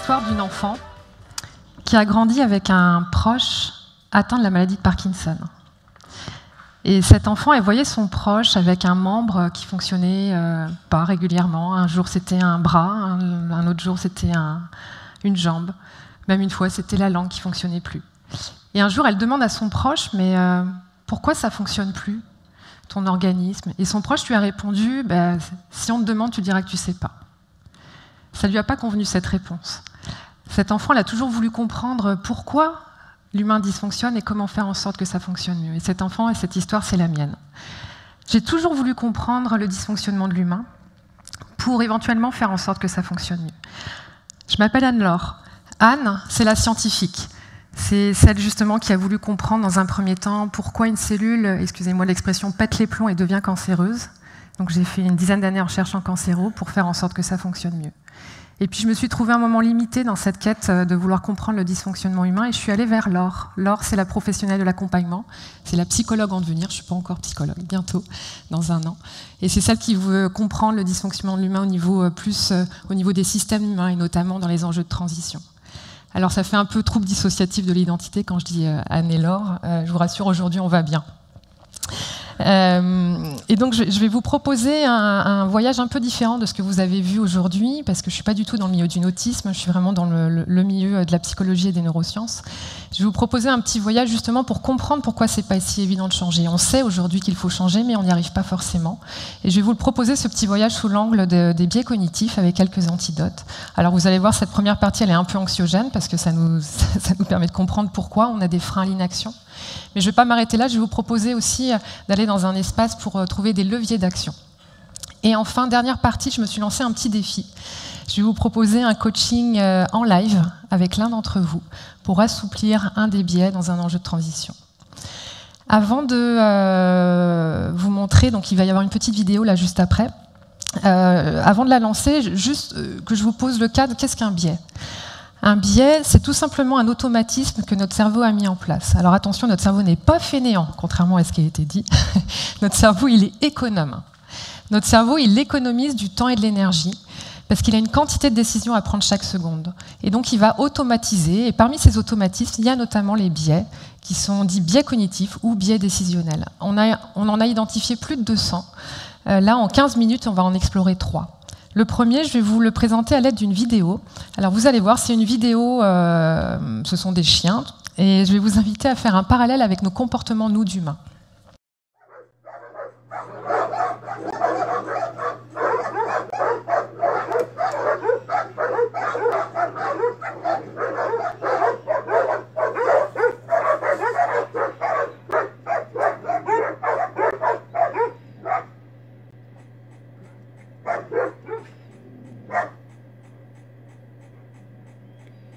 l'histoire d'une enfant qui a grandi avec un proche atteint de la maladie de Parkinson. Et cet enfant, elle voyait son proche avec un membre qui fonctionnait pas régulièrement. Un jour, c'était un bras, un autre jour, c'était une jambe. Même une fois, c'était la langue qui fonctionnait plus. Et un jour, elle demande à son proche, mais pourquoi ça fonctionne plus, ton organisme? Et son proche lui a répondu, si on te demande, tu diras que tu sais pas. Ça lui a pas convenu, cette réponse. Cet enfant, elle a toujours voulu comprendre pourquoi l'humain dysfonctionne et comment faire en sorte que ça fonctionne mieux. Et cet enfant et cette histoire, c'est la mienne. J'ai toujours voulu comprendre le dysfonctionnement de l'humain pour éventuellement faire en sorte que ça fonctionne mieux. Je m'appelle Anne-Laure. Anne, c'est la scientifique. C'est celle justement qui a voulu comprendre dans un premier temps pourquoi une cellule, excusez-moi l'expression, pète les plombs et devient cancéreuse. Donc j'ai fait une dizaine d'années en recherche en cancéro pour faire en sorte que ça fonctionne mieux. Et puis je me suis trouvée un moment limité dans cette quête de vouloir comprendre le dysfonctionnement humain et je suis allée vers Laure. Laure, c'est la professionnelle de l'accompagnement, c'est la psychologue en devenir, je ne suis pas encore psychologue, bientôt, dans 1 an. Et c'est celle qui veut comprendre le dysfonctionnement de l'humain au niveau des systèmes humains et notamment dans les enjeux de transition. Alors ça fait un peu trouble dissociatif de l'identité quand je dis Anne et Laure, je vous rassure, aujourd'hui on va bien. Et donc je vais vous proposer un voyage un peu différent de ce que vous avez vu aujourd'hui, parce que je ne suis pas du tout dans le milieu du nautisme, je suis vraiment dans le milieu de la psychologie et des neurosciences. Je vais vous proposer un petit voyage justement pour comprendre pourquoi c'est pas si évident de changer. On sait aujourd'hui qu'il faut changer, mais on n'y arrive pas forcément. Et je vais vous le proposer, ce petit voyage sous l'angle des biais cognitifs avec quelques antidotes. Alors vous allez voir, cette première partie, elle est un peu anxiogène, parce que ça nous permet de comprendre pourquoi on a des freins à l'inaction. Mais je ne vais pas m'arrêter là, je vais vous proposer aussi d'aller dans un espace pour trouver des leviers d'action. Et enfin, dernière partie, je me suis lancé un petit défi. Je vais vous proposer un coaching en live avec l'un d'entre vous pour assouplir un des biais dans un enjeu de transition. Avant de vous montrer, donc il va y avoir une petite vidéo là juste après, avant de la lancer, juste que je vous pose le cadre, qu'est-ce qu'un biais ? Un biais, c'est tout simplement un automatisme que notre cerveau a mis en place. Alors attention, notre cerveau n'est pas fainéant, contrairement à ce qui a été dit. Notre cerveau, il est économe. Notre cerveau, il économise du temps et de l'énergie, parce qu'il a une quantité de décisions à prendre chaque seconde. Et donc, il va automatiser. Et parmi ces automatismes, il y a notamment les biais, qui sont dits biais cognitifs ou biais décisionnels. On en a identifié plus de 200. Là, en 15 minutes, on va en explorer 3. Le premier, je vais vous le présenter à l'aide d'une vidéo. Alors vous allez voir, c'est une vidéo, ce sont des chiens, et je vais vous inviter à faire un parallèle avec nos comportements, nous, d'humains.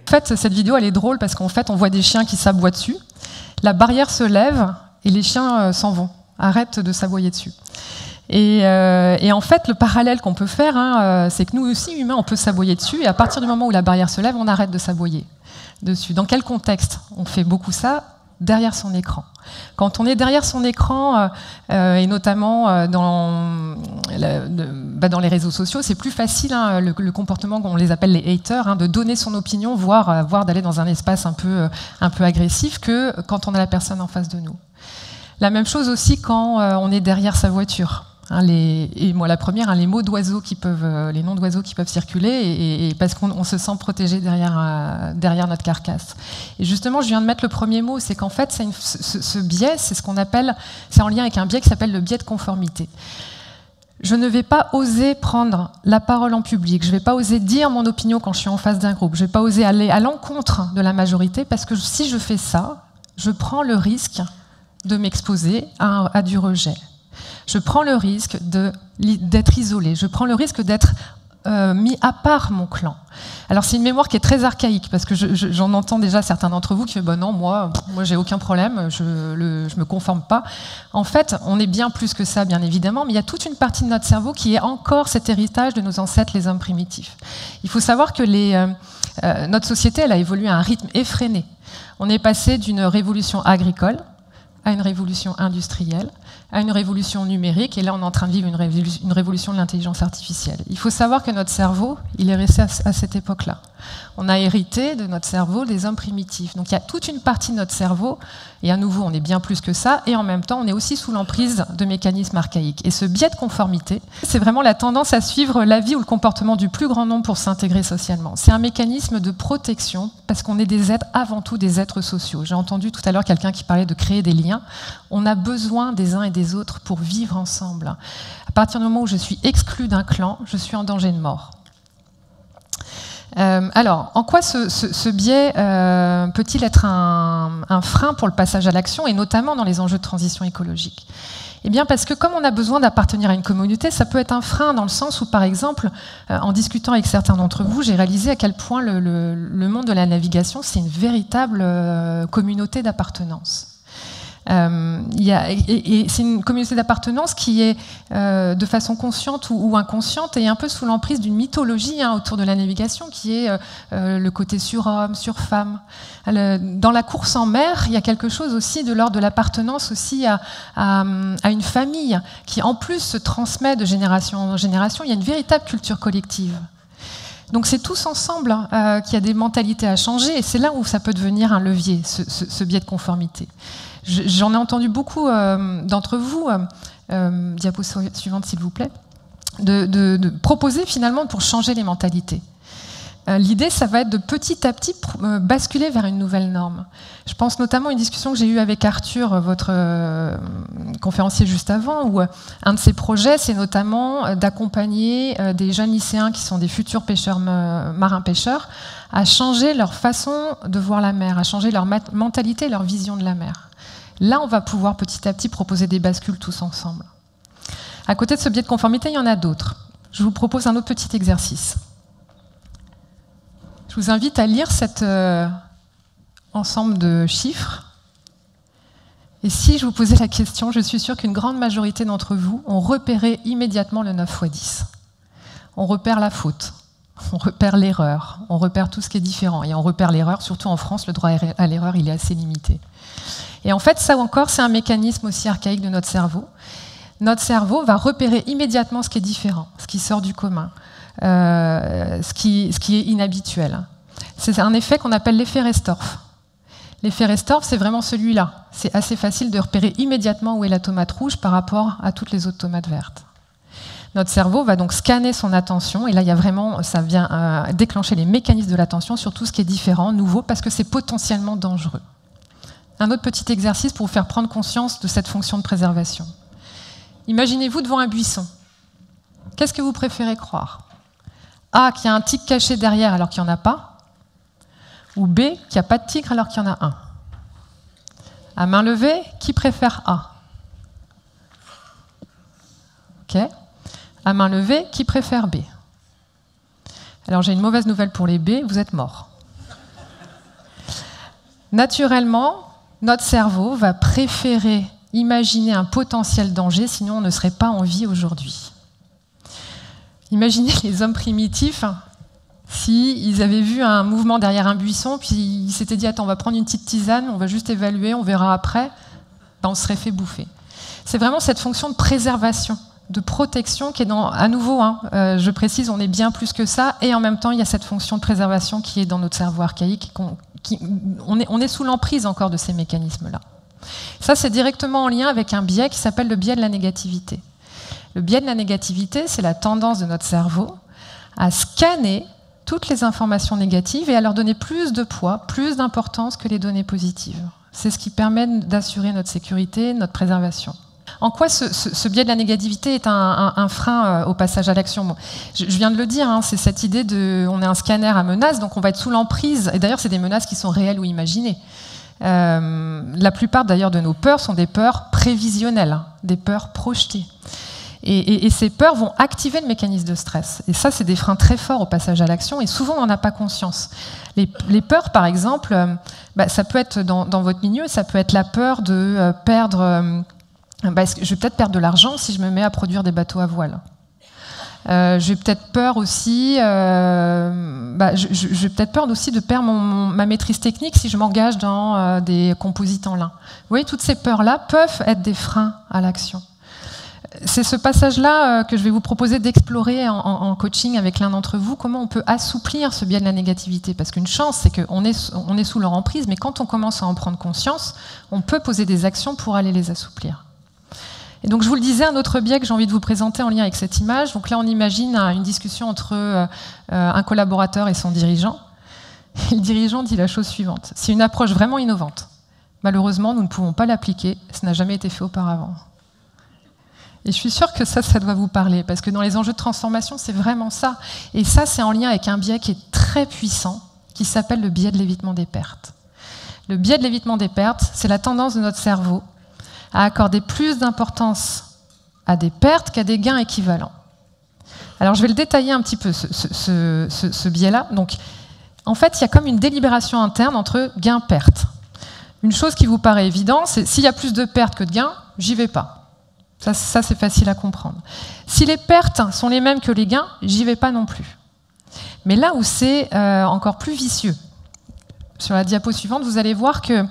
En fait, cette vidéo, elle est drôle parce qu'en fait, on voit des chiens qui s'aboient dessus. La barrière se lève et les chiens s'en vont, arrêtent de s'aboyer dessus. Et en fait, le parallèle qu'on peut faire, c'est que nous aussi, humains, on peut s'aboyer dessus. Et à partir du moment où la barrière se lève, on arrête de s'aboyer dessus. Dans quel contexte on fait beaucoup ça? Derrière son écran. Quand on est derrière son écran, et notamment dans les réseaux sociaux, c'est plus facile, le comportement qu'on les appelle les haters, de donner son opinion, voire d'aller dans un espace un peu agressif, que quand on a la personne en face de nous. La même chose aussi quand on est derrière sa voiture. Et moi la première, les mots d'oiseaux les noms d'oiseaux qui peuvent circuler, et parce qu'on se sent protégé derrière notre carcasse. Et justement, je viens de mettre le premier mot, c'est qu'en fait, ce biais, c'est en lien avec un biais qui s'appelle le biais de conformité. Je ne vais pas oser prendre la parole en public, je ne vais pas oser dire mon opinion quand je suis en face d'un groupe, je ne vais pas oser aller à l'encontre de la majorité, parce que si je fais ça, je prends le risque de m'exposer à du rejet. Je prends le risque d'être isolé, je prends le risque d'être mis à part mon clan. Alors c'est une mémoire qui est très archaïque, parce que j'en entends déjà certains d'entre vous qui disent non, moi j'ai aucun problème, je me conforme pas. En fait, on est bien plus que ça, bien évidemment, mais il y a toute une partie de notre cerveau qui est encore cet héritage de nos ancêtres, les hommes primitifs. Il faut savoir que notre société, elle a évolué à un rythme effréné. On est passé d'une révolution agricole à une révolution industrielle, à une révolution numérique, et là on est en train de vivre une révolution de l'intelligence artificielle. Il faut savoir que notre cerveau, il est resté à cette époque-là. On a hérité de notre cerveau des hommes primitifs. Donc il y a toute une partie de notre cerveau, et à nouveau on est bien plus que ça, et en même temps on est aussi sous l'emprise de mécanismes archaïques. Et ce biais de conformité, c'est vraiment la tendance à suivre l'avis ou le comportement du plus grand nombre pour s'intégrer socialement. C'est un mécanisme de protection, parce qu'on est des êtres, avant tout des êtres sociaux. J'ai entendu tout à l'heure quelqu'un qui parlait de créer des liens. On a besoin des uns et des autres pour vivre ensemble. À partir du moment où je suis exclu d'un clan, je suis en danger de mort. Alors, en quoi ce biais peut-il être un frein pour le passage à l'action, et notamment dans les enjeux de transition écologique? Eh bien, parce que comme on a besoin d'appartenir à une communauté, ça peut être un frein dans le sens où, par exemple, en discutant avec certains d'entre vous, j'ai réalisé à quel point le monde de la navigation, c'est une véritable communauté d'appartenance. Et c'est une communauté d'appartenance qui est de façon consciente ou inconsciente et un peu sous l'emprise d'une mythologie autour de la navigation qui est le côté surhomme, surfemme. Dans la course en mer, il y a quelque chose aussi de l'ordre de l'appartenance aussi à une famille qui en plus se transmet de génération en génération. Il y a une véritable culture collective. Donc c'est tous ensemble qu'il y a des mentalités à changer, et c'est là où ça peut devenir un levier, ce biais de conformité. J'en ai entendu beaucoup d'entre vous, diapo suivante s'il vous plaît, de proposer finalement pour changer les mentalités. L'idée, ça va être de petit à petit basculer vers une nouvelle norme. Je pense notamment à une discussion que j'ai eue avec Arthur, votre conférencier juste avant, où un de ses projets, c'est notamment d'accompagner des jeunes lycéens qui sont des futurs pêcheurs, marins-pêcheurs, à changer leur façon de voir la mer, à changer leur mentalité, leur vision de la mer. Là, on va pouvoir petit à petit proposer des bascules tous ensemble. À côté de ce biais de conformité, il y en a d'autres. Je vous propose un autre petit exercice. Je vous invite à lire cet ensemble de chiffres. Et si je vous posais la question, je suis sûre qu'une grande majorité d'entre vous ont repéré immédiatement le 9 x 10. On repère la faute, on repère l'erreur, on repère tout ce qui est différent. Et on repère l'erreur, surtout en France, le droit à l'erreur, il est assez limité. Et en fait, ça encore, c'est un mécanisme aussi archaïque de notre cerveau. Notre cerveau va repérer immédiatement ce qui est différent, ce qui sort du commun, ce qui est inhabituel. C'est un effet qu'on appelle l'effet Restorff. L'effet Restorff, c'est vraiment celui-là. C'est assez facile de repérer immédiatement où est la tomate rouge par rapport à toutes les autres tomates vertes. Notre cerveau va donc scanner son attention, et là, il y a vraiment, ça vient déclencher les mécanismes de l'attention sur tout ce qui est différent, nouveau, parce que c'est potentiellement dangereux. Un autre petit exercice pour vous faire prendre conscience de cette fonction de préservation. Imaginez-vous devant un buisson. Qu'est-ce que vous préférez croire? A, qu'il y a un tigre caché derrière alors qu'il n'y en a pas, ou B, qu'il n'y a pas de tigre alors qu'il y en a un? À main levée, qui préfère A? Ok. À main levée, qui préfère B? Alors j'ai une mauvaise nouvelle pour les B, vous êtes morts. Naturellement, notre cerveau va préférer imaginer un potentiel danger, sinon on ne serait pas en vie aujourd'hui. Imaginez les hommes primitifs, s'ils avaient vu un mouvement derrière un buisson, puis ils s'étaient dit « Attends, on va prendre une petite tisane, on va juste évaluer, on verra après », ben, on se serait fait bouffer. C'est vraiment cette fonction de préservation, de protection qui est dans, à nouveau, je précise, on est bien plus que ça, et en même temps, il y a cette fonction de préservation qui est dans notre cerveau archaïque, on est sous l'emprise encore de ces mécanismes-là. Ça, c'est directement en lien avec un biais qui s'appelle le biais de la négativité. Le biais de la négativité, c'est la tendance de notre cerveau à scanner toutes les informations négatives et à leur donner plus de poids, plus d'importance que les données positives. C'est ce qui permet d'assurer notre sécurité, notre préservation. En quoi ce biais de la négativité est un frein au passage à l'action? Bon, je viens de le dire, c'est cette idée on est un scanner à menaces, donc on va être sous l'emprise, et d'ailleurs c'est des menaces qui sont réelles ou imaginées. La plupart d'ailleurs de nos peurs sont des peurs prévisionnelles, des peurs projetées. Et ces peurs vont activer le mécanisme de stress. Et ça, c'est des freins très forts au passage à l'action, et souvent on n'en a pas conscience. Les peurs, par exemple, ça peut être dans votre milieu, ça peut être la peur de perdre... je vais peut-être perdre de l'argent si je me mets à produire des bateaux à voile. J'ai peut-être peur aussi, j'ai peut-être peur aussi de perdre ma maîtrise technique si je m'engage dans des composites en lin. Vous voyez, toutes ces peurs-là peuvent être des freins à l'action. C'est ce passage-là que je vais vous proposer d'explorer en coaching avec l'un d'entre vous, comment on peut assouplir ce biais de la négativité. Parce qu'une chance, c'est qu'on est sous leur emprise, mais quand on commence à en prendre conscience, on peut poser des actions pour aller les assouplir. Et donc je vous le disais, un autre biais que j'ai envie de vous présenter en lien avec cette image. Donc là, on imagine une discussion entre un collaborateur et son dirigeant. Et le dirigeant dit la chose suivante: c'est une approche vraiment innovante. Malheureusement, nous ne pouvons pas l'appliquer, ça n'a jamais été fait auparavant. Et je suis sûre que ça doit vous parler, parce que dans les enjeux de transformation, c'est vraiment ça. Et ça, c'est en lien avec un biais qui est très puissant, qui s'appelle le biais de l'évitement des pertes. Le biais de l'évitement des pertes, c'est la tendance de notre cerveau à accorder plus d'importance à des pertes qu'à des gains équivalents. Alors, je vais le détailler un petit peu, ce biais-là. Donc, en fait, il y a comme une délibération interne entre gain-perte. Une chose qui vous paraît évidente, c'est s'il y a plus de pertes que de gains, j'y vais pas. Ça, c'est facile à comprendre. Si les pertes sont les mêmes que les gains, j'y vais pas non plus. Mais là où c'est encore plus vicieux, sur la diapo suivante, vous allez voir que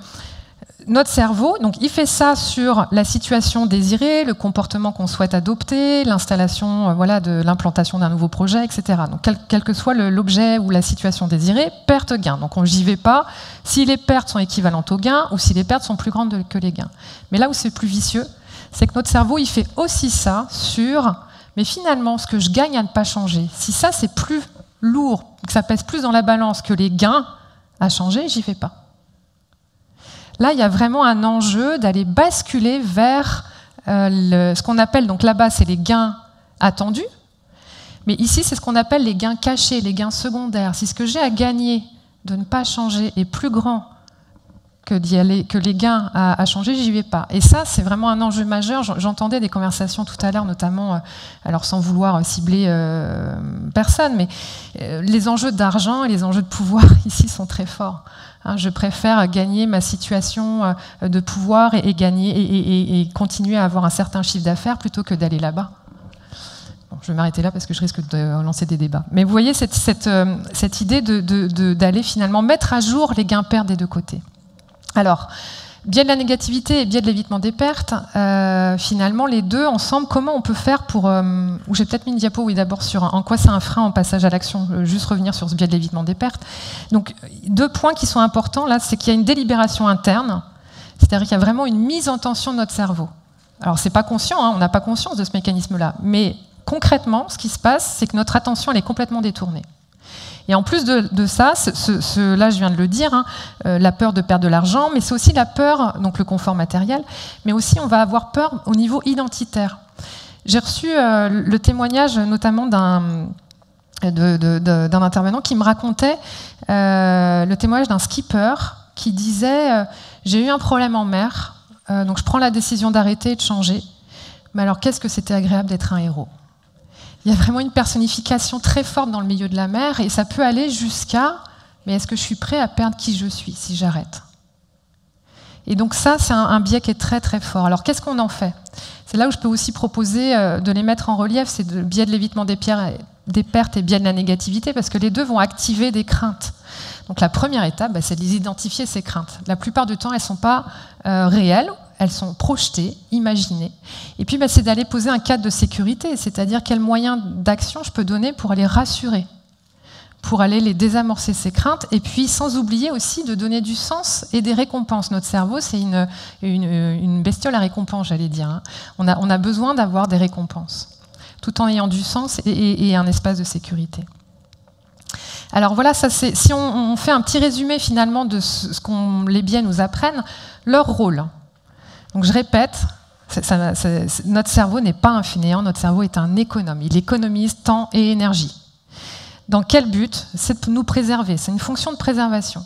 notre cerveau, donc, il fait ça sur la situation désirée, le comportement qu'on souhaite adopter, l'installation, de l'implantation d'un nouveau projet, etc. Donc, quel que soit l'objet ou la situation désirée, perte-gain. Donc, j'y vais pas si les pertes sont équivalentes aux gains ou si les pertes sont plus grandes que les gains. Mais là où c'est plus vicieux, c'est que notre cerveau, il fait aussi ça sur, mais finalement, ce que je gagne à ne pas changer, si ça c'est plus lourd, que ça pèse plus dans la balance que les gains à changer, j'y vais pas. Là, il y a vraiment un enjeu d'aller basculer vers ce qu'on appelle, donc là-bas, c'est les gains attendus, mais ici, c'est ce qu'on appelle les gains cachés, les gains secondaires. Si ce que j'ai à gagner de ne pas changer est plus grand que les gains à changer, j'y vais pas. Et ça, c'est vraiment un enjeu majeur. J'entendais des conversations tout à l'heure, notamment, alors sans vouloir cibler personne, mais les enjeux d'argent et les enjeux de pouvoir ici sont très forts. Je préfère gagner ma situation de pouvoir et gagner et continuer à avoir un certain chiffre d'affaires plutôt que d'aller là-bas. Bon, je vais m'arrêter là parce que je risque de lancer des débats. Mais vous voyez cette idée d'aller finalement mettre à jour les gains-pertes des deux côtés. Alors, biais de la négativité et biais de l'évitement des pertes, finalement, les deux ensemble, comment on peut faire pour... ou j'ai peut-être mis une diapo, oui, d'abord sur en quoi c'est un frein en passage à l'action, juste revenir sur ce biais de l'évitement des pertes. Donc, deux points qui sont importants, là, c'est qu'il y a une délibération interne, c'est-à-dire qu'il y a vraiment une mise en tension de notre cerveau. Alors, c'est pas conscient, on n'a pas conscience de ce mécanisme-là, mais concrètement, ce qui se passe, c'est que notre attention, elle est complètement détournée. Et en plus de ça, là je viens de le dire, la peur de perdre de l'argent, mais c'est aussi la peur, donc le confort matériel, mais aussi on va avoir peur au niveau identitaire. J'ai reçu le témoignage notamment d'un intervenant qui me racontait le témoignage d'un skipper qui disait j'ai eu un problème en mer, donc je prends la décision d'arrêter et de changer, mais alors qu'est-ce que c'était agréable d'être un héros. Il y a vraiment une personnification très forte dans le milieu de la mer et ça peut aller jusqu'à « mais est-ce que je suis prêt à perdre qui je suis si j'arrête ?» Et donc ça, c'est un biais qui est très très fort. Alors qu'est-ce qu'on en fait? C'est là où je peux aussi proposer de les mettre en relief, c'est le biais de l'évitement des pertes et biais de la négativité, parce que les deux vont activer des craintes. Donc la première étape, c'est de les identifier, ces craintes. La plupart du temps, elles ne sont pas réelles, elles sont projetées, imaginées. Et puis, c'est d'aller poser un cadre de sécurité, c'est-à-dire quels moyens d'action je peux donner pour aller rassurer, pour aller les désamorcer, ces craintes, et puis sans oublier aussi de donner du sens et des récompenses. Notre cerveau, c'est une bestiole à récompense, j'allais dire. On a besoin d'avoir des récompenses, tout en ayant du sens et un espace de sécurité. Alors voilà, ça c'est, si on fait un petit résumé finalement de ce que les biais nous apprennent, leur rôle. Donc je répète, notre cerveau n'est pas un fainéant, notre cerveau est un économe. Il économise temps et énergie. Dans quel but? C'est de nous préserver, c'est une fonction de préservation.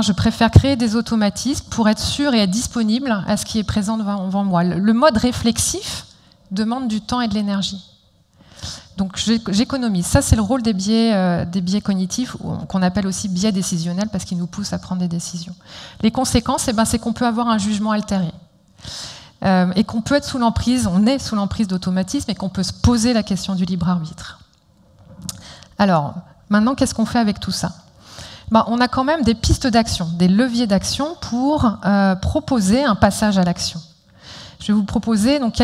Je préfère créer des automatismes pour être sûr et être disponible à ce qui est présent devant moi. Le mode réflexif demande du temps et de l'énergie. Donc j'économise. Ça, c'est le rôle des biais cognitifs, qu'on appelle aussi biais décisionnels, parce qu'ils nous poussent à prendre des décisions. Les conséquences, c'est qu'on peut avoir un jugement altéré. Et qu'on peut être sous l'emprise, on est sous l'emprise d'automatisme, et qu'on peut se poser la question du libre arbitre. Alors, maintenant, qu'est-ce qu'on fait avec tout ça? On a quand même des pistes d'action, des leviers d'action pour proposer un passage à l'action. Je vais vous proposer donc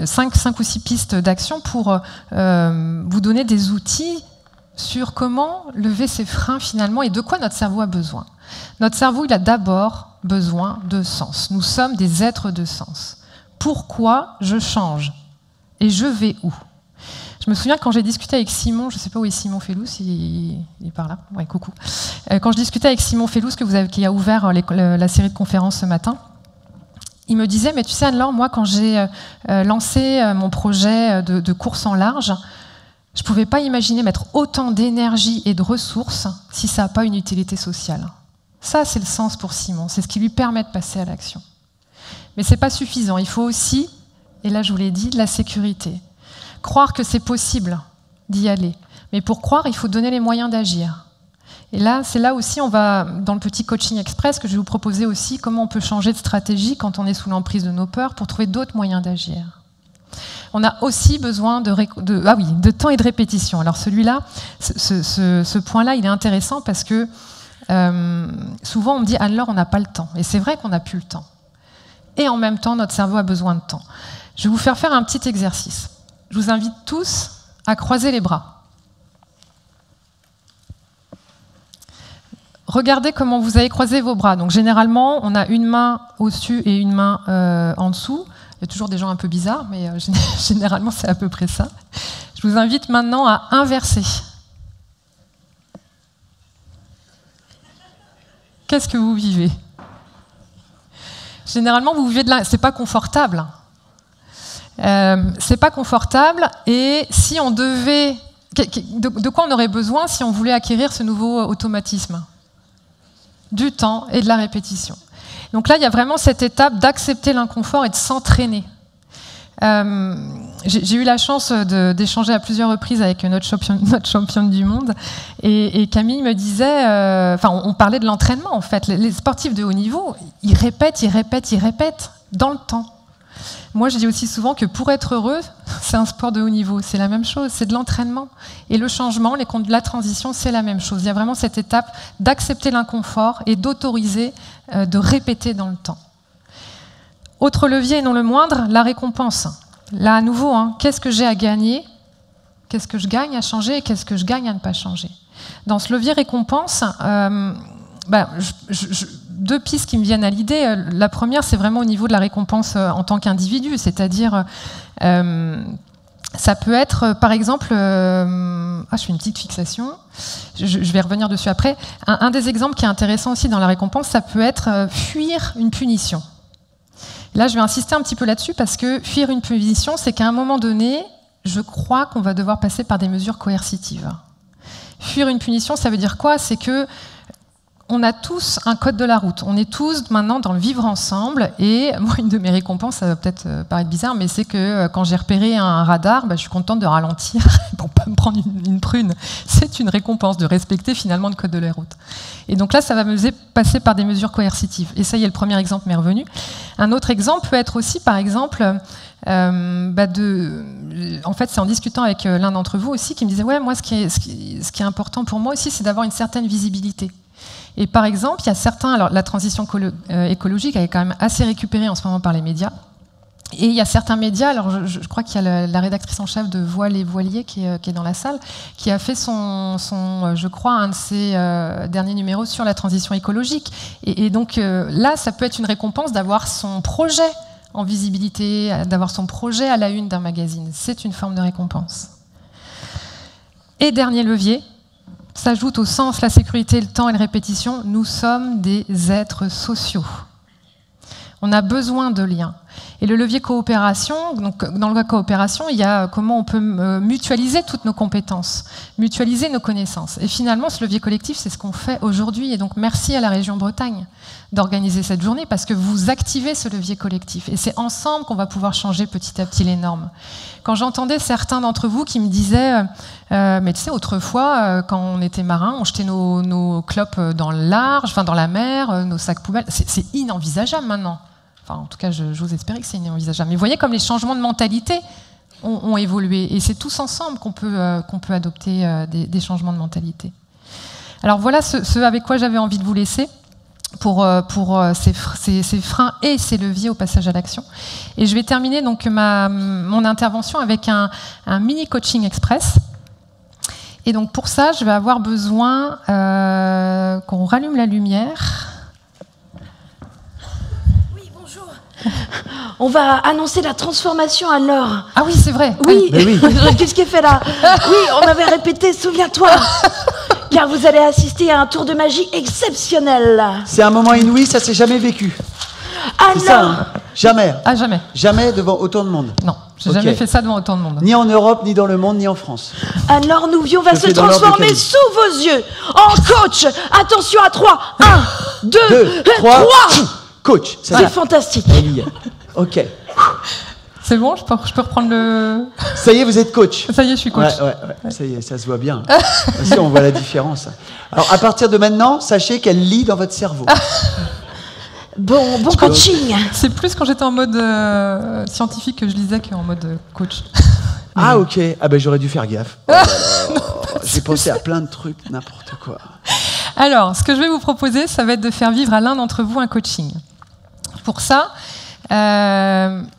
5 ou 6 pistes d'action pour vous donner des outils sur comment lever ces freins finalement et de quoi notre cerveau a besoin. Notre cerveau, il a d'abord besoin de sens. Nous sommes des êtres de sens. Pourquoi je change? Et je vais où? Je me souviens quand j'ai discuté avec Simon, je ne sais pas où est Simon Fellous, il est par là, ouais, coucou. Quand je discutais avec Simon Fellous, qui a ouvert la série de conférences ce matin, il me disait, mais tu sais Anne-Laure, moi quand j'ai lancé mon projet de course en large, je ne pouvais pas imaginer mettre autant d'énergie et de ressources si ça n'a pas une utilité sociale. Ça, c'est le sens pour Simon, c'est ce qui lui permet de passer à l'action. Mais ce n'est pas suffisant, il faut aussi, et là je vous l'ai dit, de la sécurité. Croire que c'est possible d'y aller. Mais pour croire, il faut donner les moyens d'agir. Et là, c'est là aussi, on va, dans le petit coaching express, que je vais vous proposer aussi comment on peut changer de stratégie quand on est sous l'emprise de nos peurs pour trouver d'autres moyens d'agir. On a aussi besoin de temps et de répétition. Alors celui-là, ce point-là, il est intéressant parce que souvent on me dit « Anne-Laure, on n'a pas le temps ». Et c'est vrai qu'on n'a plus le temps. Et en même temps, notre cerveau a besoin de temps. Je vais vous faire un petit exercice. Je vous invite tous à croiser les bras. Regardez comment vous avez croisé vos bras. Donc généralement, on a une main au-dessus et une main en dessous. Il y a toujours des gens un peu bizarres, mais généralement, c'est à peu près ça. Je vous invite maintenant à inverser. Qu'est-ce que vous vivez? Généralement, vous vivez c'est pas confortable. C'est pas confortable, et si on devait... De quoi on aurait besoin si on voulait acquérir ce nouveau automatisme? Du temps et de la répétition. Donc là, il y a vraiment cette étape d'accepter l'inconfort et de s'entraîner. J'ai eu la chance d'échanger à plusieurs reprises avec notre championne du monde, et Camille me disait, on parlait de l'entraînement en fait. Les sportifs de haut niveau, ils répètent dans le temps. Moi, je dis aussi souvent que pour être heureux, c'est un sport de haut niveau. C'est la même chose, c'est de l'entraînement. Et le changement, la transition, c'est la même chose. Il y a vraiment cette étape d'accepter l'inconfort et d'autoriser de répéter dans le temps. Autre levier, et non le moindre, la récompense. Là, à nouveau, qu'est-ce que j'ai à gagner? Qu'est-ce que je gagne à changer et qu'est-ce que je gagne à ne pas changer? Dans ce levier récompense, deux pistes qui me viennent à l'idée. La première, c'est vraiment au niveau de la récompense en tant qu'individu, c'est-à-dire, ça peut être, par exemple, je fais une petite fixation, je vais revenir dessus après. Un des exemples qui est intéressant aussi dans la récompense, ça peut être fuir une punition. Là, je vais insister un petit peu là-dessus parce que fuir une punition, c'est qu'à un moment donné, je crois qu'on va devoir passer par des mesures coercitives. Fuir une punition, ça veut dire quoi? C'est que on a tous un code de la route. On est tous maintenant dans le vivre ensemble. Et moi, une de mes récompenses, ça va peut-être paraître bizarre, mais c'est que quand j'ai repéré un radar, je suis contente de ralentir pour ne pas me prendre une prune. C'est une récompense de respecter finalement le code de la route. Et donc là, ça va me passer par des mesures coercitives. Et ça y est, le premier exemple m'est revenu. Un autre exemple peut être aussi, par exemple, en fait, c'est en discutant avec l'un d'entre vous aussi qui me disait « Ouais, moi, ce qui est important pour moi aussi, c'est d'avoir une certaine visibilité. » Et par exemple, il y a certains... Alors, la transition écologique, elle est quand même assez récupérée en ce moment par les médias. Et il y a certains médias, alors je crois qu'il y a la rédactrice en chef de Voile et Voilier qui est dans la salle, qui a fait je crois, un de ses derniers numéros sur la transition écologique. Et donc là, ça peut être une récompense d'avoir son projet en visibilité, d'avoir son projet à la une d'un magazine. C'est une forme de récompense. Et dernier levier, s'ajoute au sens, la sécurité, le temps et la répétition, nous sommes des êtres sociaux. On a besoin de liens. Et le levier coopération, donc dans le coopération, il y a comment on peut mutualiser toutes nos compétences, mutualiser nos connaissances. Et finalement, ce levier collectif, c'est ce qu'on fait aujourd'hui. Et donc, merci à la région Bretagne d'organiser cette journée parce que vous activez ce levier collectif. Et c'est ensemble qu'on va pouvoir changer petit à petit les normes. Quand j'entendais certains d'entre vous qui me disaient mais tu sais, autrefois, quand on était marin, on jetait nos clopes dans le large, dans la mer, nos sacs poubelles. C'est inenvisageable maintenant. Enfin, en tout cas, j'ose espérer que c'est inenvisageable. Mais vous voyez comme les changements de mentalité ont évolué. Et c'est tous ensemble qu'on peut adopter des changements de mentalité. Alors voilà ce avec quoi j'avais envie de vous laisser. ces freins et ces leviers au passage à l'action. Et je vais terminer donc mon intervention avec un mini coaching express. Et donc pour ça, je vais avoir besoin qu'on rallume la lumière. Oui, bonjour. On va annoncer la transformation alors. Ah oui, c'est vrai. Oui, oui. Qu'est-ce qu'il fait là? Oui, on avait répété, souviens-toi. Car vous allez assister à un tour de magie exceptionnel. C'est un moment inouï, ça s'est jamais vécu. C'est ça, Alors, hein. Jamais. Ah, jamais. Jamais devant autant de monde. Non, j'ai Ok. jamais fait ça devant autant de monde. Ni en Europe, ni dans le monde, ni en France. alors Nouvion va Je se fais dans l'ordre transformer de sous vos yeux en coach. Attention à 3. 1, 2, 2, 3. Coach. Ça C'est va. fantastique. Ellie. Ok. C'est bon, je peux reprendre le... Ça y est, vous êtes coach. Ça y est, je suis coach. Ouais. Ça y est, ça se voit bien. Aussi, on voit la différence. Alors, à partir de maintenant, sachez qu'elle lit dans votre cerveau. Bon coaching. C'est plus quand j'étais en mode scientifique que je lisais qu'en mode coach. Ah, ok. Ah, ben j'aurais dû faire gaffe. Oh là là. J'ai pensé à plein de trucs, n'importe quoi. Alors, ce que je vais vous proposer, ça va être de faire vivre à l'un d'entre vous un coaching. Pour ça,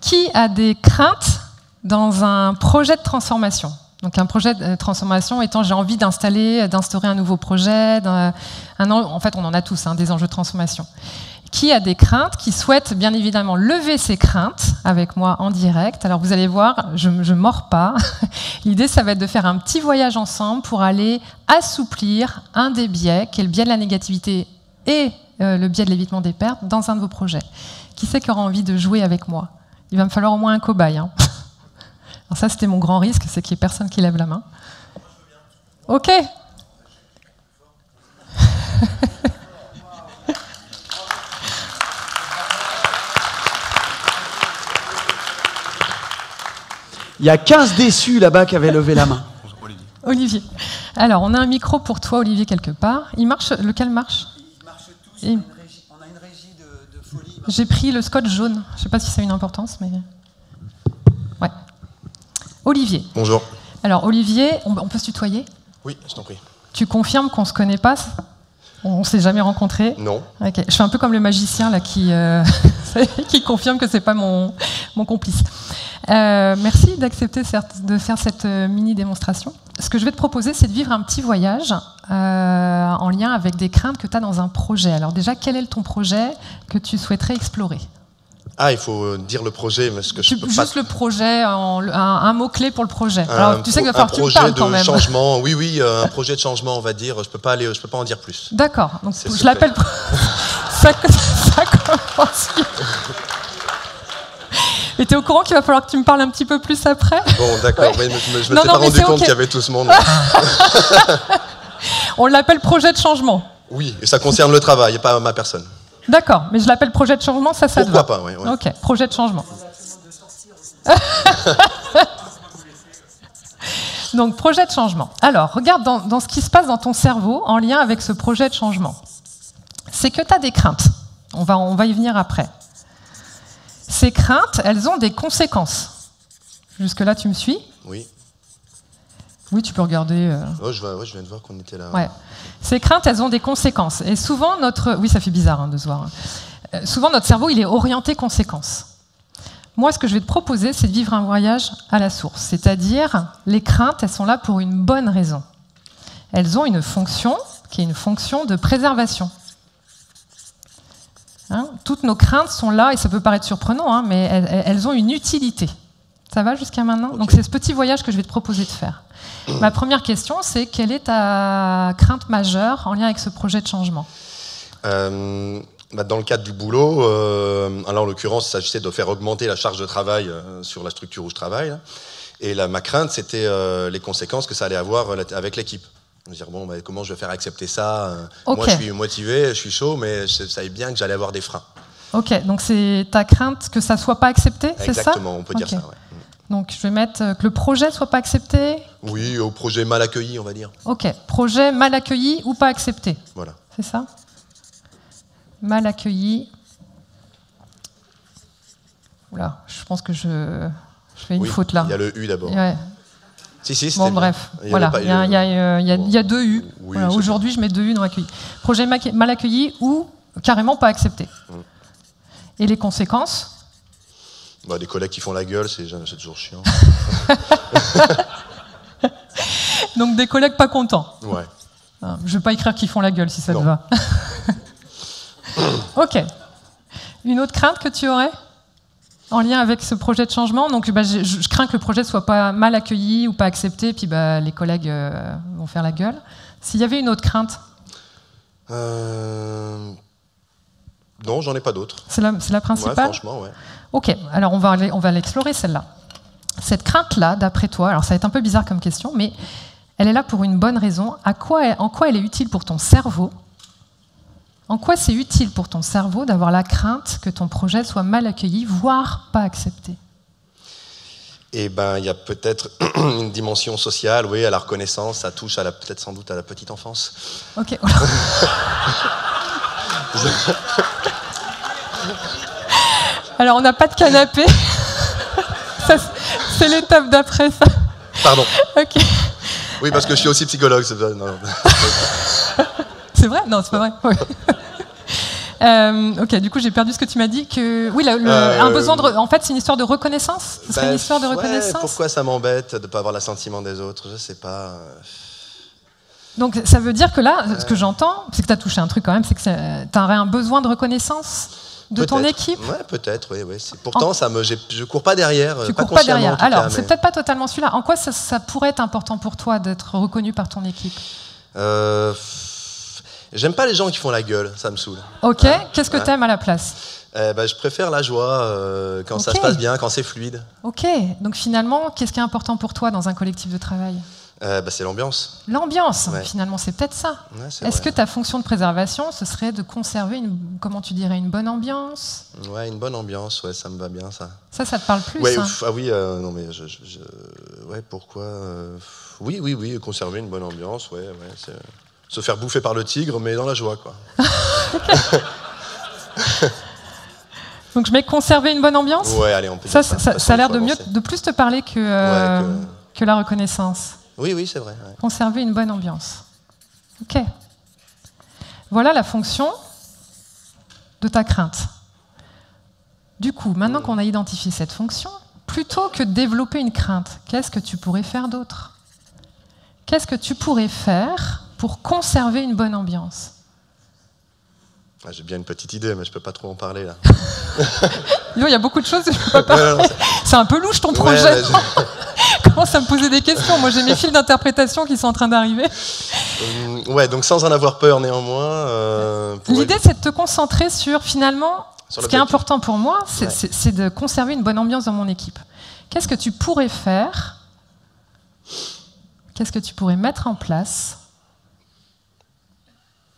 qui a des craintes dans un projet de transformation? Donc un projet de transformation étant j'ai envie d'instaurer un nouveau projet. En fait, on en a tous, des enjeux de transformation. Qui a des craintes, qui souhaite bien évidemment lever ses craintes avec moi en direct. Alors vous allez voir, je ne mords pas. L'idée, ça va être de faire un petit voyage ensemble pour aller assouplir un des biais, qui est le biais de la négativité et le biais de l'évitement des pertes, dans un de vos projets. Qui c'est qui aura envie de jouer avec moi? Il va me falloir au moins un cobaye. Alors ça, c'était mon grand risque, c'est qu'il n'y ait personne qui lève la main. Ok. Il y a 15 déçus là-bas qui avaient levé la main. Olivier. Alors, on a un micro pour toi, Olivier, quelque part. Il marche. Lequel marche? Ils marchent tous. Et- On a une régie de folie. J'ai pris le scotch jaune. Je ne sais pas si ça a une importance, mais... Ouais. Olivier. Bonjour. Alors, Olivier, on peut se tutoyer? Oui, je t'en prie. Tu confirmes qu'on ne se connaît pas? On ne s'est jamais rencontrés? Non. Ok. Je fais un peu comme le magicien là, qui confirme que ce n'est pas mon complice. Merci d'accepter de faire cette mini démonstration. Ce que je vais te proposer, c'est de vivre un petit voyage en lien avec des craintes que tu as dans un projet. Alors déjà, quel est ton projet que tu souhaiterais explorer? Ah, il faut dire le projet, parce que je peux pas... Juste le projet, un mot-clé pour le projet. Alors tu sais qu'il va falloir que tu me parles quand même. Un projet de changement, oui, un projet de changement, on va dire. Je peux pas en dire plus. D'accord, donc C'est je secret. l'appelle... ça commence bien. Et t'es au courant qu'il va falloir que tu me parles un petit peu plus après? Bon, d'accord, Ouais. mais je me suis Non, pas non, mais rendu c'est compte ok. qu'il y avait tout ce monde. On l'appelle projet de changement. Oui, et ça concerne le travail, et pas ma personne. D'accord, mais je l'appelle projet de changement, ça te va? Pourquoi pas, oui. Ok, projet de changement. Donc, projet de changement. Alors, regarde dans ce qui se passe dans ton cerveau en lien avec ce projet de changement. C'est que tu as des craintes. On va y venir après. Ces craintes, elles ont des conséquences. Jusque-là, tu me suis? Oui. Oui, tu peux regarder. Oh, je viens de voir qu'on était là. Ouais. Ces craintes, elles ont des conséquences. Et souvent, oui, ça fait bizarre de se voir. Souvent, notre cerveau, il est orienté conséquences. Moi, ce que je vais te proposer, c'est de vivre un voyage à la source. C'est-à-dire, les craintes, elles sont là pour une bonne raison. Elles ont une fonction qui est une fonction de préservation. Toutes nos craintes sont là, et ça peut paraître surprenant, mais elles ont une utilité. Ça va jusqu'à maintenant? Okay. Donc c'est ce petit voyage que je vais te proposer de faire. Ma première question, c'est quelle est ta crainte majeure en lien avec ce projet de changement? Dans le cadre du boulot, alors en l'occurrence, il s'agissait de faire augmenter la charge de travail sur la structure où je travaille. Là. Et ma crainte, c'était les conséquences que ça allait avoir avec l'équipe. Dire, comment je vais faire accepter ça? Okay. Moi, je suis motivé, je suis chaud, mais je savais bien que j'allais avoir des freins. Ok, donc c'est ta crainte que ça ne soit pas accepté, c'est ça? Exactement, on peut dire ça, ouais. Donc je vais mettre que le projet ne soit pas accepté? Oui, au projet mal accueilli, on va dire. Ok, projet mal accueilli ou pas accepté? Voilà. C'est ça? Mal accueilli. Oula, je pense que je fais une faute là. Il y a le U d'abord. Ouais. Si, Bon, bref, voilà, il y a 2 U. Oui, Voilà, aujourd'hui, je mets 2 U dans accueilli. Projet mal accueilli ou carrément pas accepté. Et les conséquences? Bah, des collègues qui font la gueule, c'est toujours chiant. Donc des collègues pas contents. Ouais. Je vais pas écrire qu'ils font la gueule si ça te Non. va. Ok. Une autre crainte que tu aurais en lien avec ce projet de changement? Donc je crains que le projet soit pas mal accueilli ou pas accepté, puis les collègues vont faire la gueule. S'il y avait une autre crainte? Non, j'en ai pas d'autres. C'est la Ouais, principale? franchement, ouais. Ok, alors on va l'explorer celle-là. Cette crainte-là, d'après toi, alors ça va être un peu bizarre comme question, mais elle est là pour une bonne raison. En quoi elle est utile pour ton cerveau? En quoi c'est utile pour ton cerveau d'avoir la crainte que ton projet soit mal accueilli, voire pas accepté? Et ben, il y a peut-être une dimension sociale, oui, à la reconnaissance, ça touche peut-être sans doute à la petite enfance. Ok. Alors on n'a pas de canapé. Ça, c'est l'étape d'après ça. Pardon. Ok. Oui, parce que je suis aussi psychologue. Non. C'est vrai? Non, c'est pas vrai. Ouais. Ok, du coup j'ai perdu ce que tu m'as dit. Oui, un besoin de. En fait, c'est une histoire de reconnaissance. Ce serait une histoire de reconnaissance. Ouais, pourquoi ça m'embête de ne pas avoir l'assentiment des autres? Je sais pas. Donc ça veut dire que là, ce que j'entends, c'est que tu as touché un truc quand même, c'est que tu aurais un besoin de reconnaissance de ton équipe. Ouais, peut-être, oui. Pourtant, je cours pas derrière. Tu pas cours pas derrière. consciemment, en tout Alors, cas, c'est mais- peut-être pas totalement celui-là. En quoi ça pourrait être important pour toi d'être reconnu par ton équipe? J'aime pas les gens qui font la gueule, ça me saoule. Ok, Ouais, qu'est-ce que ouais. t'aimes à la place? Je préfère la joie quand ça Ok. se passe bien, quand c'est fluide. Ok, donc finalement, qu'est-ce qui est important pour toi dans un collectif de travail? C'est l'ambiance. L'ambiance, Ouais. finalement, c'est peut-être ça. Ouais, c'est Est-ce vrai. que ta fonction de préservation, ce serait de conserver comment tu dirais, une bonne ambiance? Ouais, une bonne ambiance, ouais, ça me va bien, ça. Ça te parle plus, Ouais, hein? non mais ouais, pourquoi oui, conserver une bonne ambiance, ouais, se faire bouffer par le tigre, mais dans la joie, quoi. Donc je mets conserver une bonne ambiance? Ouais, allez, on peut Ça, dire ça a l'air Faut avancer. de plus te parler que la reconnaissance. Oui, c'est vrai. Ouais. Conserver une bonne ambiance. Ok. Voilà la fonction de ta crainte. Du coup, maintenant qu'on a identifié cette fonction, plutôt que de développer une crainte, qu'est-ce que tu pourrais faire d'autre? Qu'est-ce que tu pourrais faire pour conserver une bonne ambiance? J'ai bien une petite idée, mais je peux pas trop en parler là. Il y a beaucoup de choses que je peux pas parler. Non, C'est un peu louche ton projet. Commence à me poser des questions. Moi, j'ai mes fils d'interprétation qui sont en train d'arriver. Ouais, donc sans en avoir peur néanmoins. L'idée, c'est de te concentrer sur, finalement, Sur ce qui est l'objectif. important pour moi, Ouais. c'est de conserver une bonne ambiance dans mon équipe. Qu'est-ce que tu pourrais faire? Qu'est-ce que tu pourrais mettre en place?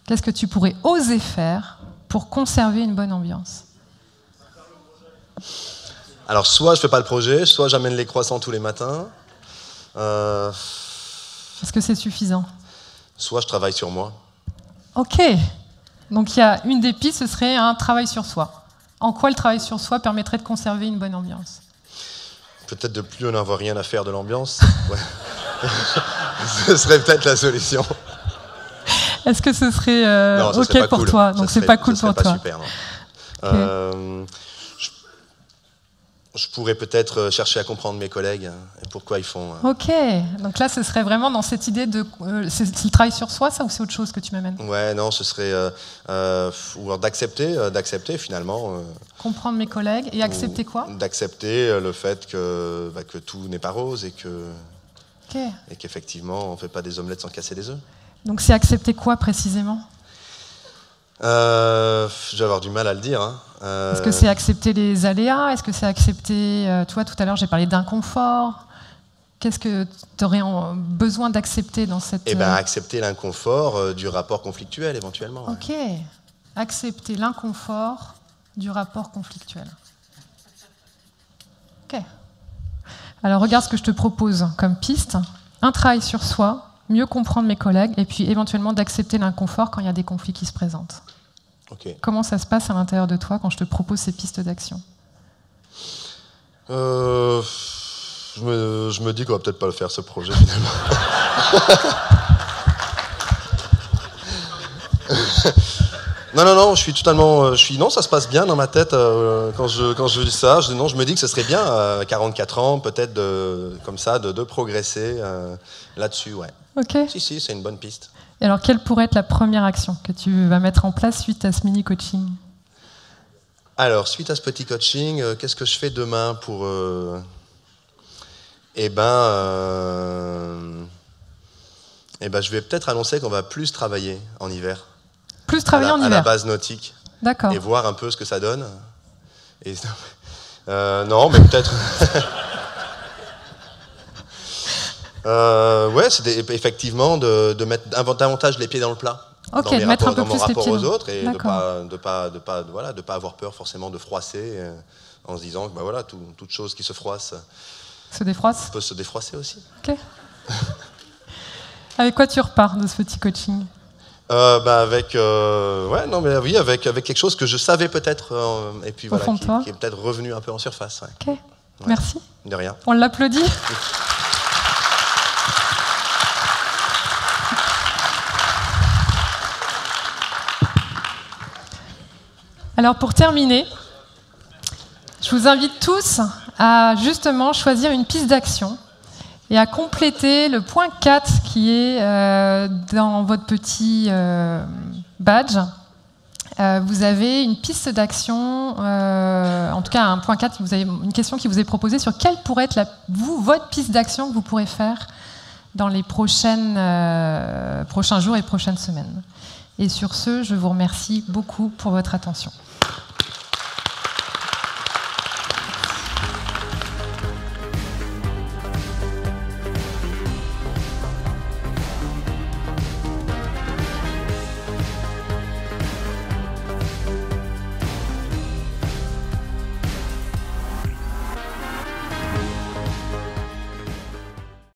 Qu'est-ce que tu pourrais oser faire pour conserver une bonne ambiance? Alors, soit je fais pas le projet, soit j'amène les croissants tous les matins, Est-ce que c'est suffisant? soit je travaille sur moi. Ok. Donc il y a une des pistes, ce serait un travail sur soi. En quoi le travail sur soi permettrait de conserver une bonne ambiance? Peut-être de plus n'avoir rien à faire de l'ambiance. Ouais. Ce serait peut-être la solution. Est-ce que ce serait Non, ça ok serait pas pour cool. toi? Ça Donc c'est serait- pas cool ça serait pour pas toi. Super, non. Je pourrais peut-être chercher à comprendre mes collègues et pourquoi ils font. Ok. Donc là, ce serait vraiment dans cette idée de c'est le travail sur soi, ça, ou c'est autre chose que tu m'amènes? Ouais, non, ce serait ou alors d'accepter finalement. Comprendre mes collègues et accepter quoi? D'accepter le fait que tout n'est pas rose et Ok. qu'effectivement on fait pas des omelettes sans casser des œufs. Donc c'est accepter quoi précisément? Je vais avoir du mal à le dire. Hein. Est-ce que c'est accepter les aléas? Est-ce que c'est accepter, tu vois, tout à l'heure j'ai parlé d'inconfort. Qu'est-ce que tu aurais besoin d'accepter dans cette... Eh ben, accepter l'inconfort du rapport conflictuel éventuellement. Ouais. Ok. Accepter l'inconfort du rapport conflictuel. Ok. Alors regarde ce que je te propose comme piste. Un travail sur soi, mieux comprendre mes collègues, et puis éventuellement d'accepter l'inconfort quand il y a des conflits qui se présentent. Ok. Comment ça se passe à l'intérieur de toi quand je te propose ces pistes d'action? Je me dis qu'on va peut-être pas le faire ce projet finalement. Non, je suis totalement. Non, ça se passe bien dans ma tête quand je lis ça. Je me dis que ce serait bien à 44 ans, peut-être comme ça, de progresser là-dessus, ouais. Ok. Si, c'est une bonne piste. Et alors, quelle pourrait être la première action que tu vas mettre en place suite à ce mini-coaching? Alors, suite à ce petit coaching, qu'est-ce que je fais demain pour... je vais peut-être annoncer qu'on va plus travailler en hiver. Plus travailler en hiver. À la base nautique. D'accord. Et voir un peu ce que ça donne. Et, non, mais peut-être... c'est effectivement de mettre davantage les pieds dans le plat. Ok, dans de mettre un peu dans mon plus les rapport pieds aux dans... autres et D'accord. de pas avoir peur forcément de froisser en se disant que toute chose qui se froisse Se défroisse. peut se défroisser aussi. Ok. Avec quoi tu repars de ce petit coaching? Avec quelque chose que je savais peut-être et puis Au fond de toi. qui est peut-être revenu un peu en surface. Ouais. Ok. Merci. De rien. On l'applaudit. Alors pour terminer, je vous invite tous à justement choisir une piste d'action et à compléter le point 4 qui est dans votre petit badge. Vous avez une piste d'action, en tout cas un point 4, vous avez une question qui vous est proposée sur quelle pourrait être votre piste d'action que vous pourrez faire dans les prochains jours et prochaines semaines. Et sur ce, je vous remercie beaucoup pour votre attention.